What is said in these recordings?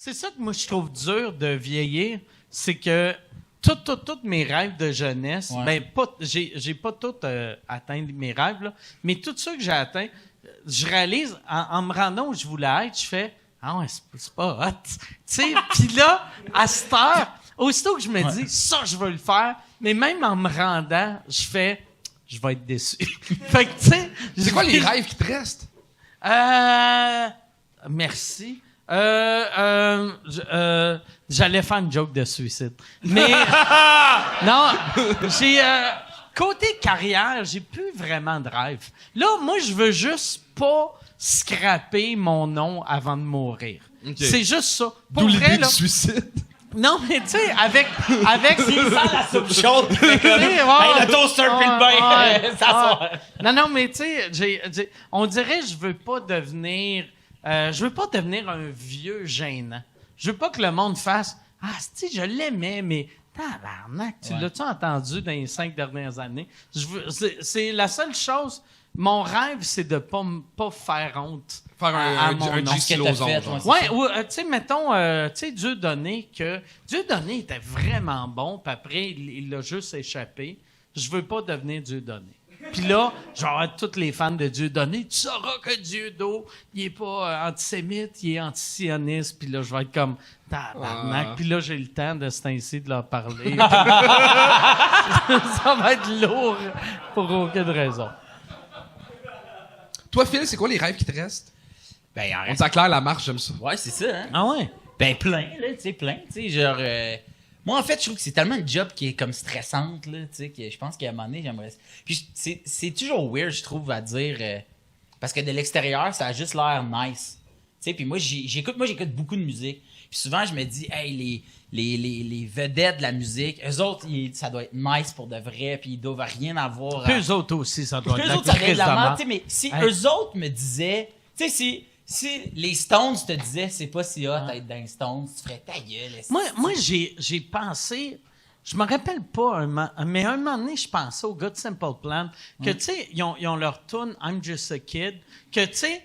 C'est ça que moi, je trouve dur de vieillir. C'est que tous mes rêves de jeunesse, j'ai pas tout atteint mes rêves, là, mais tout ça que j'ai atteint, je réalise, en me rendant où je voulais être, je fais « Ah ouais, c'est pas hot. » Tu sais, puis là, à cette heure, aussitôt que je me dis « Ça, je veux le faire », mais même en me rendant, je fais « Je vais être déçu. » Fait que, tu sais... C'est quoi les rêves qui te restent? Merci. J'allais faire une joke de suicide. Mais non, j'ai côté carrière, j'ai plus vraiment de rêve. Là, moi, je veux juste pas scraper mon nom avant de mourir. Okay. C'est juste ça. D'où l'idée du suicide. Non, mais tu sais, avec s'il sent la soupe chaude, le toaster puis le bain, ça Non, mais tu sais, on dirait je veux pas devenir un vieux gênant. Je veux pas que le monde fasse « Ah, si, je l'aimais, mais tabarnak, tu l'as-tu entendu dans les 5 dernières années? » C'est la seule chose. Mon rêve, c'est de pas faire honte. Faire un GC aux ondes. Ouais, ou, tu sais, mettons, tu sais, Dieudonné était vraiment bon, puis après, il l'a juste échappé. Je veux pas devenir Dieudonné. Puis là, genre, tous les fans de Dieudonné, tu sauras que Dieudo, il est pas antisémite, il est antisioniste. Puis là, je vais être comme tabarnak. Puis là, j'ai le temps de ce temps-ci de leur parler. Ça va être lourd pour aucune raison. Toi, Phil, c'est quoi les rêves qui te restent? Ben, on s'acclare la marche, j'aime ça. Ouais, c'est ça, hein? Ah ouais? Ben, plein, tu sais, genre... Moi, en fait, je trouve que c'est tellement une job qui est comme stressante, là, tu sais, que je pense qu'à un moment donné, j'aimerais... Puis c'est toujours weird, je trouve, à dire... parce que de l'extérieur, ça a juste l'air nice. Tu sais, puis moi, j'écoute beaucoup de musique. Puis souvent, je me dis, hey, les vedettes de la musique, eux autres, ça doit être nice pour de vrai, puis ils doivent rien avoir... Puis eux autres aussi, ça doit être eux autres, ça doit être de la merde, tu sais, mais si eux autres me disaient... Tu sais, si les Stones te disaient c'est pas si hot d'être dans les Stones, tu ferais ta gueule. Moi j'ai pensé, je me rappelle pas, mais un moment donné, je pensais aux gars de Simple Plan, que tu sais, ils ont leur tune I'm Just a Kid, que tu sais,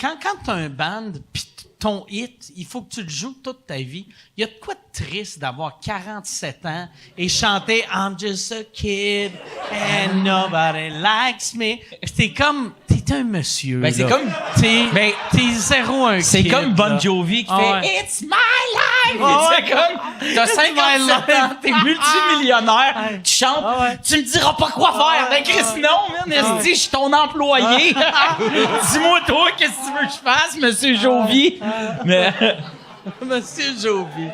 quand t'as un band, pis ton hit, il faut que tu le joues toute ta vie. Il y a de quoi de triste d'avoir 47 ans et chanter I'm just a kid and nobody likes me. T'es un monsieur. Ben, c'est comme. T'es zéro un c'est kid. C'est comme Bon Jovi qui fait It's my life! C'est comme. T'as 57 ans, t'es multimillionnaire, tu chantes, tu me diras pas quoi faire. Ben, Chris, non, man, je suis ton employé. Dis-moi, toi, qu'est-ce que tu veux que je fasse, Monsieur Jovi? Mais... Monsieur Jovi.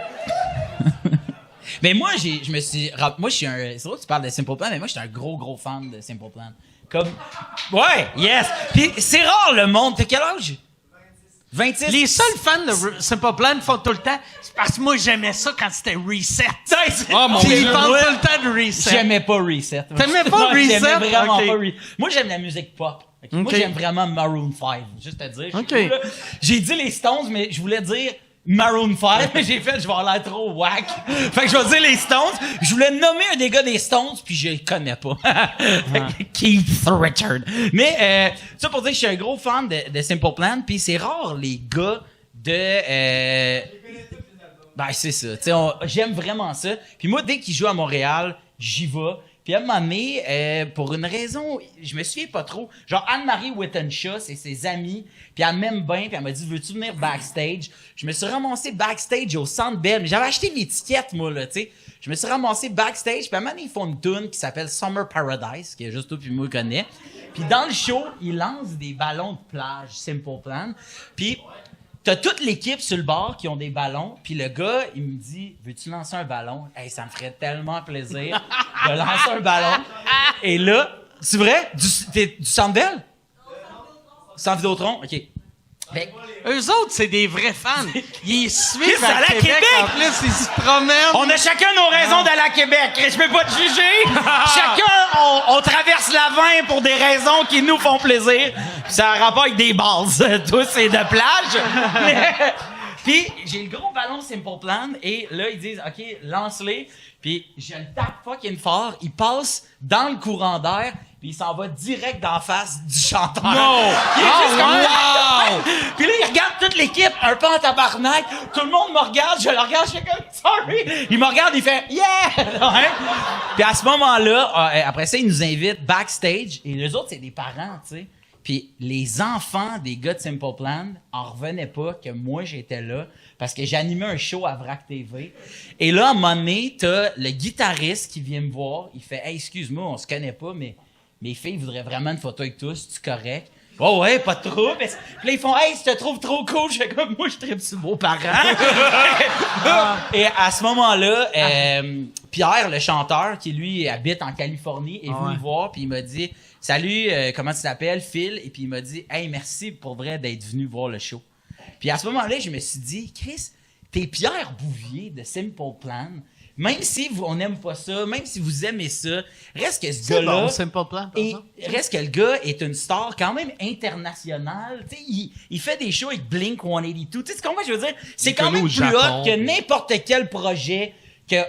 Mais moi, je suis un... C'est vrai que tu parles de Simple Plan, mais moi, je suis un gros fan de Simple Plan. Comme... Ouais, yes! Puis c'est rare, le monde. T'as quel âge? 26. Les seuls fans de Simple Plan font tout le temps... C'est parce que moi, j'aimais ça quand c'était Reset. Oh mon Dieu! Ils parlent tout le temps de Reset. J'aimais pas Reset. T'aimais pas Reset? J'aimais vraiment pas Reset. Moi, j'aime la musique pop. Okay. Moi, j'aime vraiment Maroon 5. Juste à dire. Okay. J'ai dit les Stones, mais je voulais dire Maroon 5. Mais j'ai fait, je vais avoir l'air trop whack. Fait que je vais dire les Stones. Je voulais nommer un des gars des Stones, puis je le connais pas. Keith Richards. Mais, ça pour dire que je suis un gros fan de Simple Plan, puis c'est rare, les gars de... Ben, c'est ça. Tu sais, j'aime vraiment ça. Puis moi, dès qu'ils jouent à Montréal, j'y vais. Puis à un moment donné, pour une raison, je me souviens pas trop, genre Anne-Marie Wittenshaw, c'est ses amis, puis elle m'aime bien, puis elle m'a dit « Veux-tu venir backstage? » Je me suis ramassé backstage au Centre Bell, mais j'avais acheté l'étiquette, moi, là, tu sais. Je me suis ramassé backstage, puis à un moment donné, ils font une tune qui s'appelle « Summer Paradise », qui est juste toi puis moi connaît. Puis dans le show, ils lancent des ballons de plage, Simple Plan, puis... T'as toute l'équipe sur le bar qui ont des ballons, puis le gars, il me dit « Veux-tu lancer un ballon? » Hey, ça me ferait tellement plaisir de lancer un ballon. Et là, c'est vrai? T'es du Centre Bell? Centre Vidéotron? OK. Ben, eux autres, c'est des vrais fans. Ils suivent à Québec. En plus, ils se promènent. On a chacun nos raisons d'aller à Québec. Je peux pas te juger. Chacun, on traverse la 20 pour des raisons qui nous font plaisir. Ça a rapport avec des bases. Toi, c'est de plage. Puis j'ai le gros ballon Simple Plan et là, ils disent, OK, lance-les. Puis je le tape fucking fort. Il passe dans le courant d'air. Puis il s'en va direct d'en face du chanteur. Non! Il est juste comme, wow! Puis là, il regarde toute l'équipe, un peu en tabarnak. Tout le monde me regarde, je le regarde, je fais comme, sorry! Il me regarde, il fait, yeah! Ouais. Puis à ce moment-là, après ça, il nous invite backstage. Et les autres, c'est des parents, tu sais. Puis les enfants des gars de Simple Plan en revenaient pas que moi, j'étais là. Parce que j'animais un show à Vrac TV. Et là, à un moment donné, t'as le guitariste qui vient me voir. Il fait, hey, excuse-moi, on se connaît pas, mais mes filles voudraient vraiment une photo avec toi, c'est-tu correct? Oh ouais, pas de trouble. Puis là, ils font, hey, je te trouve trop cool. Je fais comme, moi, je tripe sur vos parents. Et à ce moment-là, Pierre, le chanteur, qui lui habite en Californie, est venu me voir, puis il m'a dit, salut, comment tu t'appelles, Phil? Et puis il m'a dit, hey, merci pour vrai d'être venu voir le show. Puis à ce moment-là, je me suis dit, Chris, t'es Pierre Bouvier de Simple Plan. Même si on n'aime pas ça, même si vous aimez ça, reste que ce gars-là... Bon, Simple Plan, reste que le gars est une star quand même internationale. Tu sais, il fait des shows avec Blink 182. Tu sais, comment je veux dire? C'est quand même plus hot que n'importe quel projet que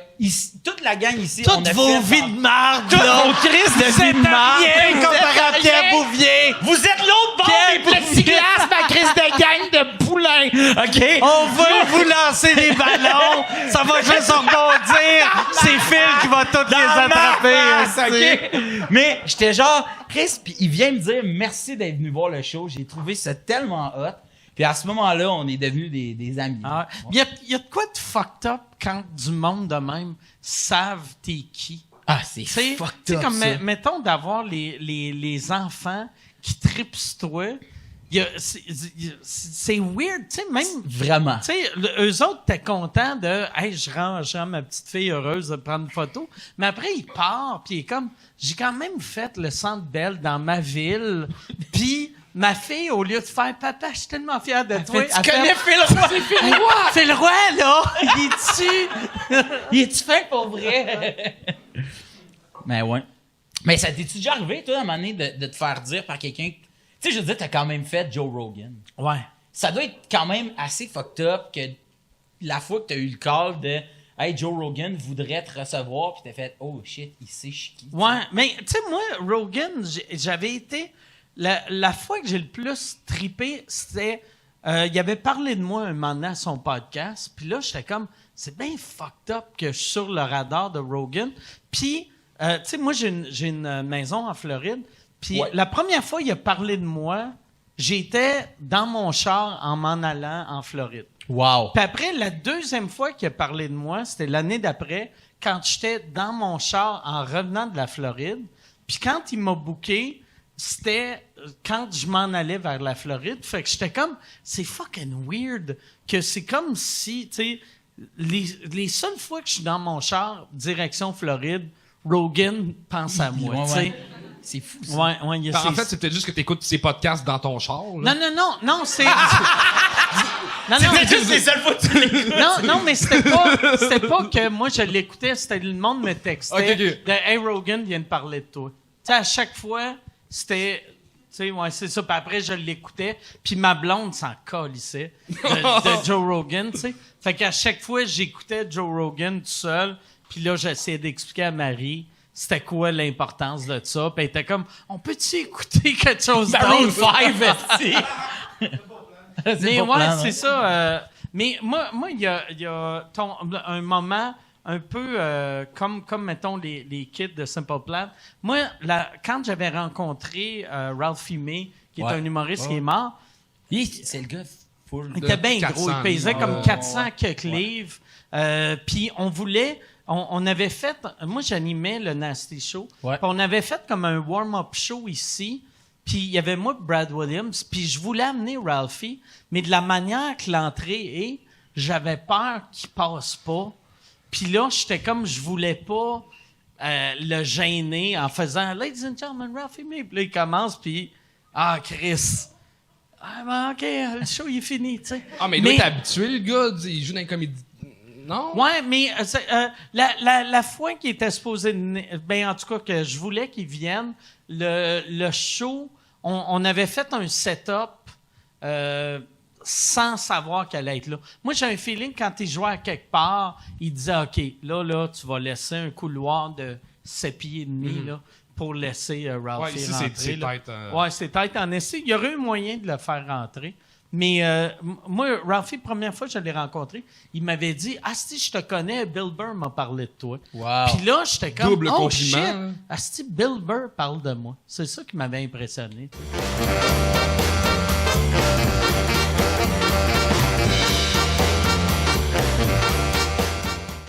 toute la gang ici, on a vos vies de marde, toutes vos crises de vie de marde. Pierre Bouvier. Vous êtes l'autre bord des plexiglas, ma crise de gang de poulain. OK? On veut vous lancer des ballons. Ça va juste rebondir. C'est Phil qui va toutes les attraper. OK? Mais j'étais genre, Chris, puis il vient me dire merci d'être venu voir le show. J'ai trouvé ça tellement hot. Puis à ce moment-là, on est devenus des amis. Ah, il y a de quoi de fucked up quand du monde de même savent t'es qui. Ah, c'est fucked up, comme, ça. mettons d'avoir les enfants qui tripent sur toi. C'est weird, tu sais, même... Vraiment. Tu sais, eux autres, t'es contents de « Hey, je rends ma petite fille heureuse de prendre une photo. » Mais après, il part, puis il est comme « J'ai quand même fait le Centre Bell dans ma ville. » Puis... Ma fille, au lieu de faire « Papa, je suis tellement fière de toi. » Tu connais Phil Roy? C'est Phil Roy! Phil Roy, là! Il est-tu? Il est-tu fin pour vrai? Mais ouais. Mais ça t'es-tu déjà arrivé, toi, à un moment donné, de te faire dire par quelqu'un... Tu sais, je veux dire, t'as quand même fait Joe Rogan. Ouais. Ça doit être quand même assez fucked up que la fois que t'as eu le call de « Hey, Joe Rogan voudrait te recevoir », puis t'as fait « Oh shit, il sait je suis qui. » Ouais, mais tu sais, moi, Rogan, j'avais été... La fois que j'ai le plus trippé, c'était... il avait parlé de moi un moment donné à son podcast, puis là, j'étais comme... C'est bien fucked up que je suis sur le radar de Rogan. Puis, tu sais, moi, j'ai une maison en Floride, puis la première fois qu'il a parlé de moi, j'étais dans mon char en m'en allant en Floride. Wow! Puis après, la deuxième fois qu'il a parlé de moi, c'était l'année d'après, quand j'étais dans mon char en revenant de la Floride. Puis quand il m'a booké... C'était quand je m'en allais vers la Floride. Fait que j'étais comme, c'est fucking weird que c'est comme si, tu sais, les seules fois que je suis dans mon char, direction Floride, Rogan pense à moi, tu sais. C'est fou, ça. Ouais, En fait, c'est peut-être juste que tu écoutes ces podcasts dans ton char. Là. Non, c'est... Non, juste les seules fois que tu l'écoutes. Non, mais c'était pas que moi je l'écoutais, c'était le monde me textait de « Hey, Rogan vient de parler de toi ». Tu sais, à chaque fois... C'était, tu sais, ouais, c'est ça. Puis après, je l'écoutais. Puis ma blonde s'en calissait de Joe Rogan, tu sais. Fait qu'à chaque fois, j'écoutais Joe Rogan tout seul. Puis là, j'essayais d'expliquer à Marie c'était quoi l'importance de ça. Puis elle était comme, on peut-tu écouter quelque chose d'autre? Maroon 5, Mais ouais, c'est ça. Mais moi, il y a un moment... un peu comme mettons, les kids de Simple Plan. Moi, quand j'avais rencontré Ralphie May, qui est un humoriste qui est mort... C'est le gars full. Il était bien gros. Il pesait comme 400 quelques livres. Puis on voulait... On avait fait... Moi, j'animais le Nasty Show. Puis on avait fait comme un warm-up show ici. Puis il y avait moi Brad Williams. Puis je voulais amener Ralphie. Mais de la manière que l'entrée est, j'avais peur qu'il passe pas. Puis là, j'étais comme, je voulais pas le gêner en faisant « Ladies and gentlemen, Ralphie May ». Puis là, il commence, puis « Ah, Chris! Ah, ben, OK, le show, il est fini, tu sais. » Ah, mais il doit être habitué, le gars. Il joue dans une comédie. Non? Ouais, mais la fois qu'il était supposé... Ben, en tout cas, que je voulais qu'il vienne, le show, on avait fait un setup... sans savoir qu'elle allait être là. Moi, j'ai un feeling quand il jouait à quelque part, il disait, OK, là, tu vas laisser un couloir de 7 pieds et demi, là, pour laisser Ralphie Ouais, ici, rentrer. c'est là. tête. Ouais, c'est tête en essai. Il y aurait eu moyen de le faire rentrer. Mais moi, Ralphie, première fois que je l'ai rencontré, il m'avait dit, Asti, je te connais, Bill Burr m'a parlé de toi. Wow. Puis là, j'étais comme, Double oh compliment, shit, hein. Asti, Bill Burr parle de moi. C'est ça qui m'avait impressionné. T'sais.